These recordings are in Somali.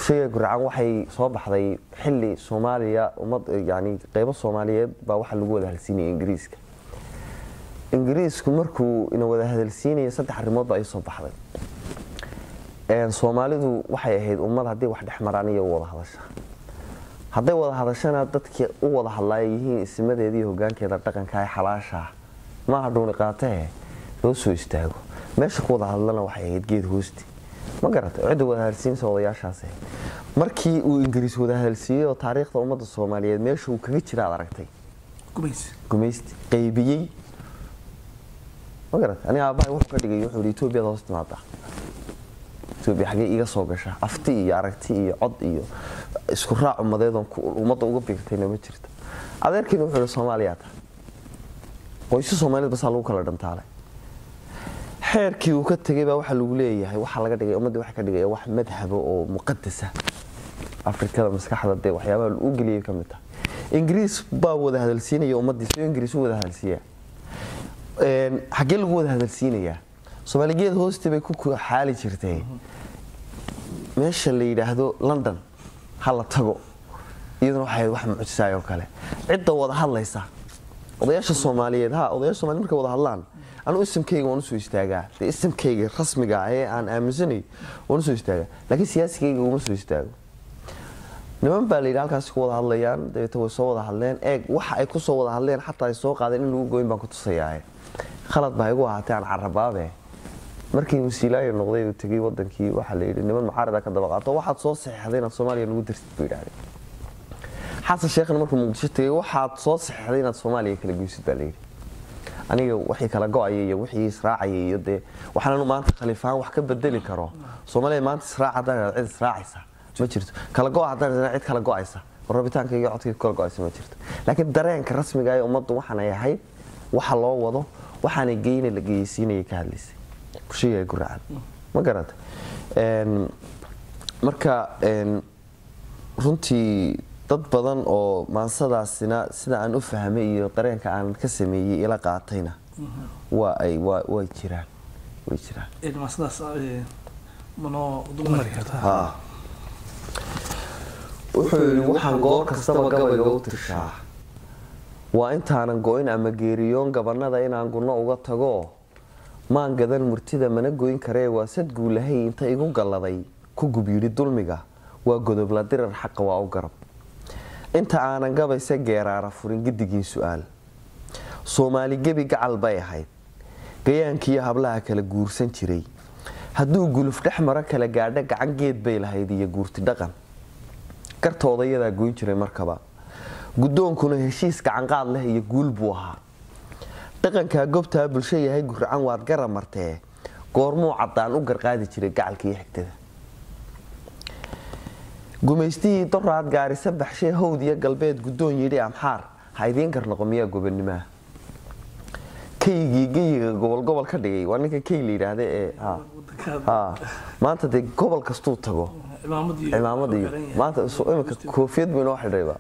شيء قرعان waxay soo baxday xilli Soomaaliya umad yani qaybo Soomaaliyeed baa waxa lagu wada halsiinay Ingiriisku markuu ina wada hadalsiinay saddex arrimood ay soo baxday Soomaalidu waxay ahayd ummad hadii wax dhexmaraan iyo wada hadasha haday wada hadashana dadkii u wada hadlaayeen ismadeedii hoggaankeeda dhaqanka ay xalaasha ma hadhoon qaatay loo soo istaago meesha ku wada hadlana waxay ahayd geed hoosti ma garatay cid wada hadalsiinaysa odayaashaas markii uu Ingiriis wada hadalsiiyay oo taariikhda ummadda Soomaaliyeed meesha uu kaga jira aragtay gumaysti qaybiyay ma garatay aniga aabbahay wuxuu ka dhigay wuxuu Itoobiya hoos timaada Itoobiya xagee iga soo gasha afti iyo aragti iyo cod iyo isku raac ummadeedan ummadda uga biirtayna ma jirto adeerkiina wuxuu Soomaaliya qoyska Soomaaliyeed bas lagu kala dhantaalay xeerkii uu ka tagay baa waxa lagu leeyahay waxa laga dhigay ummadda waxa ka dhigay wax madhab oo muqaddasa Afrikada maskaxda de waxyaabaha uu galiyay kamid ah Ingiriis baa wada hadalsiinaya ummaddiisa Ingiriis wada hadalsiya xagee lagu wada hadalsiinaya Soomaaliyeed hoosti bay ku xaali jirtay meesha la yiraahdo London hala tago iyadoo waxay wax mucjisaayo kale cidda wada hadlaysa odayaasha Soomaaliyeed odayaasha Soomaaliyeed markay wada hadlaan anu ismkayga waan soo istaagaa ismkayga rasmiga ah ee aan aaminsanay waan soo istaagaa laakiin siyaasigayga uma soo istaago niman baa leeyahay halkaas ku wada hadlayaan deeto way soo wada hadleen waxa ay ku soo wada hadleen xataa ay soo qaadeen in lagu gooyin baan ku tusayaa khalad baa igu ahaatay aan carabaabe markii wasiilaayo noqday uu tagay wadankii waxa la yiri niman mucaarada ka daba qaato waxaad soo saxiixdeen Soomaaliya lagu dirsid buu yiraahday xasan sheekhna markuu Muqdisho tagay waxaad soo saxiixdeen Soomaaliya kala goysid baa la yiri aniga wixii kala go'ayay iyo wixii israacayay iyo de waxaan maanta khaliifaan wax ka bedeli karo Soomaaliya maanta israacada cid israacaysa ma jirto kala go'a hadana cid kala go'aysa rabitaanka iyo codka kala go'aysa ma jirto laakiin dareenka rasmiga ah ee ummaddu waxaan ay ahayd waxa loo wado waxaan geeyay la geeysiinay ka hadlisay kushiga guracad ma garad marka runtii dad badan oo maansadaasina sida aan u fahmay iyo dareenka aan ka sameeyay ila qaatayna way jiraan maansadaas mano dumar kartaa waxaan goor kastaba gabayga u tirshaa waa intaanan go'in ama geeriyoon gabanada inaan gurno uga tago maan gadan murtida mana goyn karee waa sad guulahay inta igu galaday ku gubyiri dulmiga waa godob la dirar xaq waa u garab inta aanan gabaysa geeraara furin gidigii su'aal Soomaali gabi gacal bay ahayd gayaankii hablaha kala guursan jiray hadduu guluf dhexmara kala gaadha gacan geed bay lahayd iyo guurti dhaqan kartooda iyada goyn jiray markaba gudoonkuna heshiis gacan qaad leh iyo guul buu ahaa dhaqanka goobta bulshada yahay gurcan waad garab martee goormuu cadaan u garqaadi jiray gacalkii xigtada gumaystii doraad gaarisa baxshay hawd iyo galbeed gudoon yiri amxaar haydin garnaqomiya gobonnimaa kaygiga gobol ka dhigay waa ninka kay leeyahay maanta de gobol kastuu tago imaamadii maanta imika koofiyad buu noo xidhayba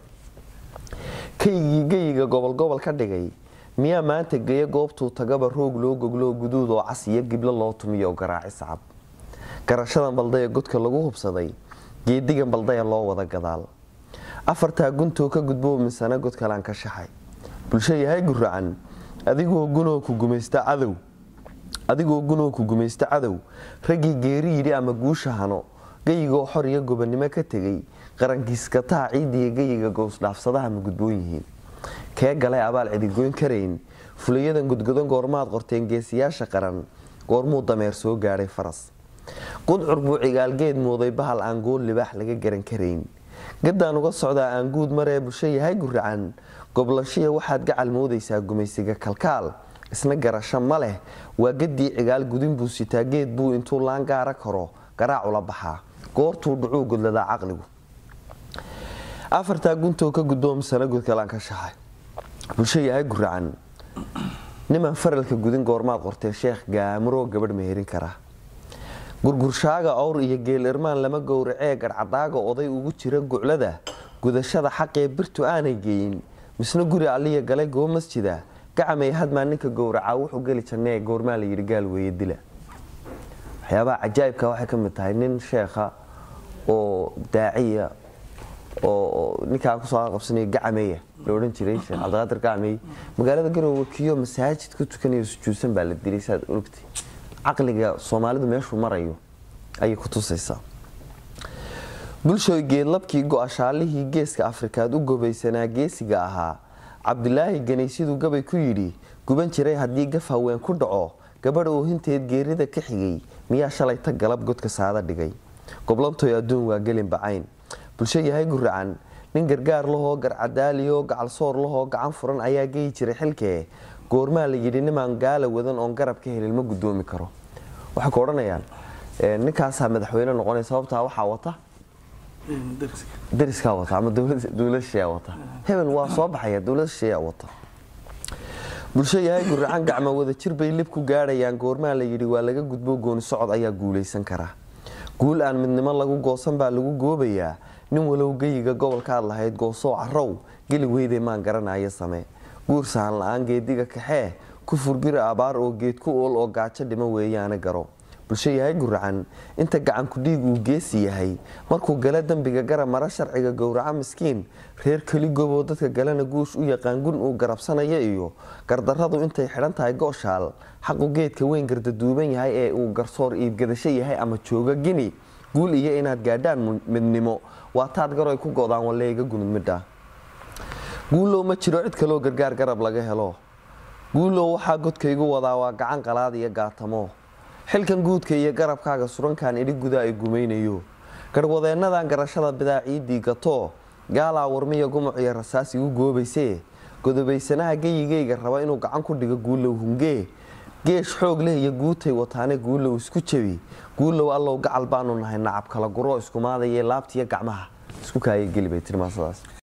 kaygiga gobol ka dhigay miya maanta geeyo goobtuu tagaba roog loo goglo guduud oo cas iyo giblo loo tumiyo garaaci sacab garashadan balday godka lagu hubsaday geedigan balday loo wada gadaal afarta gunto ka gudbo minsana god kalaan ka shaxay bulsho yahay guracan adigoo gunoo ku gumaysta cadow ragii geeri yiri ama guusha hano gayigo xor iyo gobonnimo ka tagay qarankiiska taa ciidiga gayiga goos dhaafsadaha ma gudboon yihiin kee galay abaal cidi goyn karayn fulayadan gudgodan goormaad qorteen geesiyaasha qaran goormuu dameer soo gaaray faras qudcur buu cigaalgeed mooday bahal aan gool libaax laga garan karayn gadaan uga socdaa aan guud maree bulsho yahay guracan goblashiya waxaad gacal moodaysaa gumaysiga kalkaal isna garasho ma leh waa gadii cigaal gudin buu sitaa geed buu intuu laan gaara karo garaac ula baxaa goortuu dhucuu godladaa caqligu afarta gunto ka gudoomsana god kalaan ka shaxay bulsho yahay guracan niman faralka gudin goormaad qortay sheekh gaamuro gabadh meherin kara gurgurshaaga awr iyo geel irmaan lama gowracee garcadaaga oday ugu jira guclada gudashada xaqee birtu aanay geeyin misna guri aliya galay goob masjida gacmay hadmaa ninka gowraca wuxuu gali jannee goormaa la yiri gaal weeye dila waxyaabaha cajaa'ibka waxay ka mid tahay nin sheekha oo daaciya oo ninkaan ku soo qabsanay Gacmeeya loo oran jiray Sheekh Cabdiqaadir Gacmeey magaalada Garowe kiyo masaajid ku tukanayo sujuudsan baa la dilay saad ogtay aqliga Soomaalidu meeshu marayo ay ku tusaysaa bulshooy geedlabkii go'ashaalihii geeska Afrikaad u gobaysanaa geesiga ahaa Cabdilaahi Ganaysidu gabay ku yiri guban jiray hadii gaf haween ku dhaco gabadh oo hinteed geerida ka xigay miyaa shalay tag galab godka saada dhigay goblantooy adduun waa gelin bacayn bulsho yahay guracan nin gargaar lahoo garcadaaliyo gacal soor lahoo gacan furan ayaa geey jiray xilkee goormaa la yidhi nimaan gaala wadan oon garab ka helin ma gudoomi karo waxa ku oranayaan ninkaas madaxweyne noqonay sababta waxa wata dariska wata ama dawladda shaqo wata hebel waa soo baxaya dawladda shaqo wata bulsho yahay guracan gacmo wada jir bay lib ku gaarayaan goormaa la yidhi waa laga gudbo gooni socod ayaa guuleysan kara guul aan midnimo lagu goosan baa lagu goobayaa nin walow geeyiga gobolka aad lahayd goosoo carow gali weyday maan garanaya samee guur sahan la'aan geediga kaxee ku furgira abaar oo geed ku ool oo gaajo dhimo weeyaana garo bulsho yahay guracan inta gacan ku dhiig uu geesi yahay markuu gala dambiga garab mara sharciga gowraca miskiin reer kali gobo dadka galana guush u yaqaan gun uu garabsanaya iyo gardarradu intay xidhan tahay gooshaal xaqu geedka weyn gardaduuban yahay ee uu garsoor iibgadasho yahay ama jooga gini guul iyo inaad gaadhaan midnimo waa taad garoy ku go'daan waleega gunud midda guulow ma jiro cid kale oo gargaar garab laga helo guulow waxa godkaygu wadaa waa gacan qalaad iyo gaatamo xilkan guudka iyo garabkaaga surankan idhi guda ay gumaynayo garwadeenadan garashada bidaaciidii gato gaalaa warmiya gumuc iyo rasaas igu goobaysee godobaysanaha geyigayga raba inuu gacan ku dhigo guulow hungee geesh xoog leh iyo guutay wataane guulow isku jabi guulow allow gacal baanu nahay nacab kala guro isku maadayee laabtiyo gacmaha isku kaayay geli bay tirmaasadaas